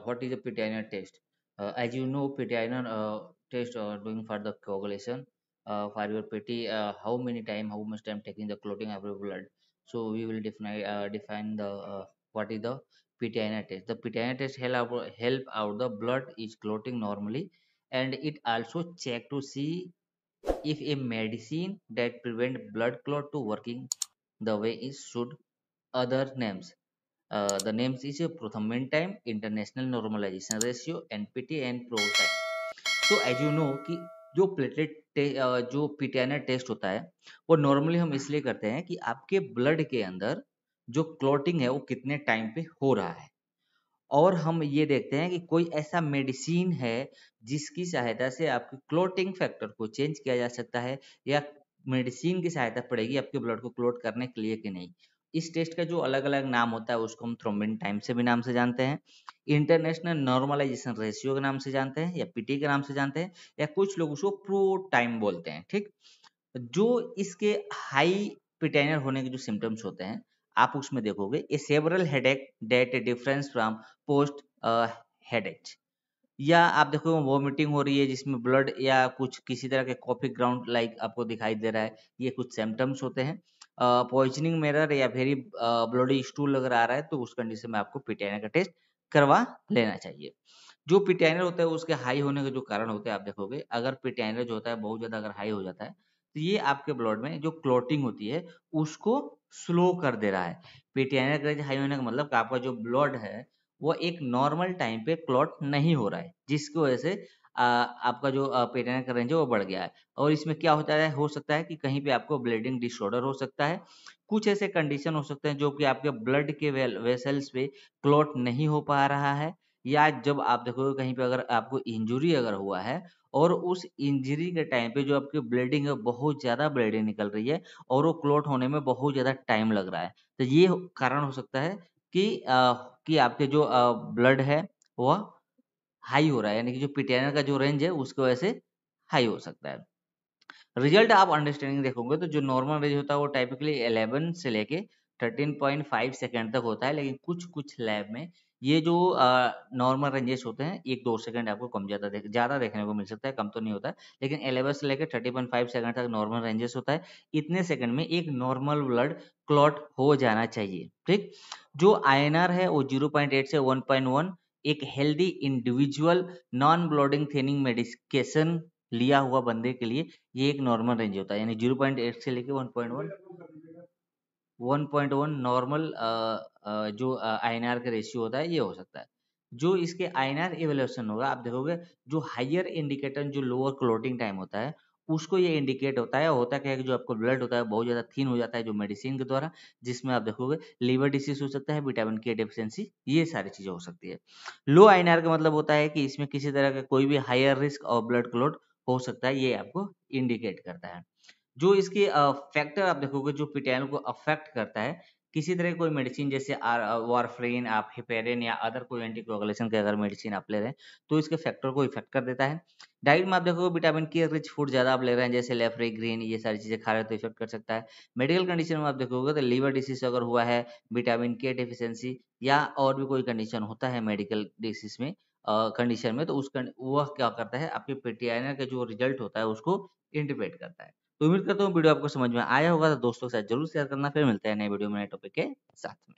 what is a pityrianer test? As you know, pityrianer test doing for the coagulation for your pity. How many time, how much time taking the clotting of your blood. So we will define the what is the pityrianer test. The pityrianer test help out the blood is clotting normally, and it also check to see if a medicine that prevent blood clot to working the way it should. Other names. The names is a Prothmin time, International Normalization Ratio, NPT and Pro time. तो as you know कि जो जो पिटेना test होता है वो normally हम इसलिए करते हैं कि आपके ब्लड के अंदर जो क्लॉटिंग है वो कितने टाइम पे हो रहा है, और हम ये देखते हैं कि कोई ऐसा मेडिसिन है जिसकी सहायता से आपके क्लोटिंग फैक्टर को चेंज किया जा सकता है, या मेडिसिन की सहायता पड़ेगी आपके ब्लड को क्लोट करने के लिए कि नहीं। इस टेस्ट का जो अलग अलग नाम होता है उसको हम थ्रोम्बिन टाइम से भी नाम से जानते हैं, इंटरनेशनल नॉर्मलाइजेशन रेशियो के नाम से जानते हैं, या पीटी के नाम से जानते हैं, या कुछ लोग उसको प्रो टाइम बोलते हैं। ठीक, जो इसके हाई पिटाइनर होने के जो सिम्टम्स होते हैं आप उसमें देखोगे, a several headache that difference from post headache, या आप देखो वॉमिटिंग हो रही है जिसमें ब्लड या कुछ किसी तरह के कॉफी ग्राउंड लाइक आपको दिखाई दे रहा है, ये कुछ सिम्टम्स होते हैं। पॉइजनिंग मिरर या वेरी ब्लडी स्टूल अगर आ रहा है तो उस कंडीशन में आपको पिटाइनर का टेस्ट करवा लेना चाहिए। जो पिटाइनर होता है उसके हाई होने के जो कारण होते हैं आप देखोगे, अगर पिटाइनर जो होता है बहुत ज्यादा अगर हाई हो जाता है तो ये आपके ब्लड में जो क्लोटिंग होती है उसको स्लो कर दे रहा है। पिटाइनर का हाई होने का मतलब कि आपका जो ब्लड है वो एक नॉर्मल टाइम पे क्लॉट नहीं हो रहा है, जिसकी वजह से आपका जो पिटाइनर का रेंज है वो बढ़ गया है। और इसमें क्या होता है, हो सकता है कि कहीं पे आपको ब्लीडिंग डिसऑर्डर हो सकता है, कुछ ऐसे कंडीशन हो सकते हैं जो कि आपके ब्लड के वेसल्स पे क्लॉट नहीं हो पा रहा है, या जब आप देखोगे कहीं पे अगर आपको इंजरी अगर हुआ है और उस इंजरी के टाइम पे जो आपकी ब्लीडिंग है बहुत ज़्यादा ब्लीडिंग निकल रही है और वो क्लॉट होने में बहुत ज़्यादा टाइम लग रहा है, तो ये कारण हो सकता है कि आपके जो ब्लड है वह हाई हो रहा है, यानी कि जो पिटाइनर का जो रेंज है उसकी वजह से हाई हो सकता है। रिजल्ट आप अंडरस्टैंडिंग देखोगे तो जो नॉर्मल रेंज होता है वो टाइपिकली 11 से लेके 13.5 सेकंड तक होता है, लेकिन कुछ कुछ लैब में ये जो नॉर्मल रेंजेस होते हैं 1-2 सेकंड आपको कम ज़्यादा देखने को मिल सकता है, कम तो नहीं होता है, लेकिन 11 से लेकर 30.5 सेकंड तक नॉर्मल रेंजेस होता है। इतने सेकंड में एक नॉर्मल ब्लड क्लॉट हो जाना चाहिए। ठीक, जो आईएनआर है वो 0.8 से 1.1, एक healthy individual non blooding thinning medication लिया हुआ बंदे के लिए ये एक नॉर्मल रेंज होता है, यानी 0.8 से लेके 1.1 नॉर्मल जो आईएनआर का रेशियो होता है ये हो सकता है। जो इसके आईएनआर इवेल्युएशन होगा आप देखोगे, जो हायर इंडिकेटर जो लोअर क्लोटिंग टाइम होता है उसको ये इंडिकेट होता है। होता क्या है कि जो आपको ब्लड होता है बहुत ज़्यादा थिन हो जाता है जो मेडिसिन के द्वारा, जिसमें आप देखोगे लीवर डिसीज हो सकता है, विटामिन के डेफिशिएंसी, ये सारी चीज़ें हो सकती है। लो आईएनआर का मतलब होता है कि इसमें किसी तरह का कोई भी हायर रिस्क और ब्लड क्लॉट हो सकता है, ये आपको इंडिकेट करता है। जो इसके फैक्टर आप देखोगे जो पिटाइनल को अफेक्ट करता है, किसी तरह की कोई मेडिसिन जैसे वारफरीन, आप हेपेरिन या अदर कोई एंटीकोगुलेशन के अगर मेडिसिन आप ले रहे हैं तो इसके फैक्टर को इफेक्ट कर देता है। डाइट में आप देखोगे विटामिन के रिच फूड ज़्यादा आप ले रहे हैं जैसे लेफ्री ग्रीन, ये सारी चीज़ें खा रहे हैं तो इफेक्ट कर सकता है। मेडिकल कंडीशन में आप देखोगे तो लीवर डिसीज अगर हुआ है, विटामिन के डेफिशिएंसी, या और भी कोई कंडीशन होता है मेडिकल डिसीज में कंडीशन में, तो वह क्या करता है आपके पिटाइनल का जो रिजल्ट होता है उसको इंडिपेंड करता है। तो उम्मीद करता हूँ वीडियो आपको समझ में आया होगा, तो दोस्तों के साथ जरूर शेयर करना। फिर मिलते हैं नए वीडियो में नए टॉपिक के साथ में।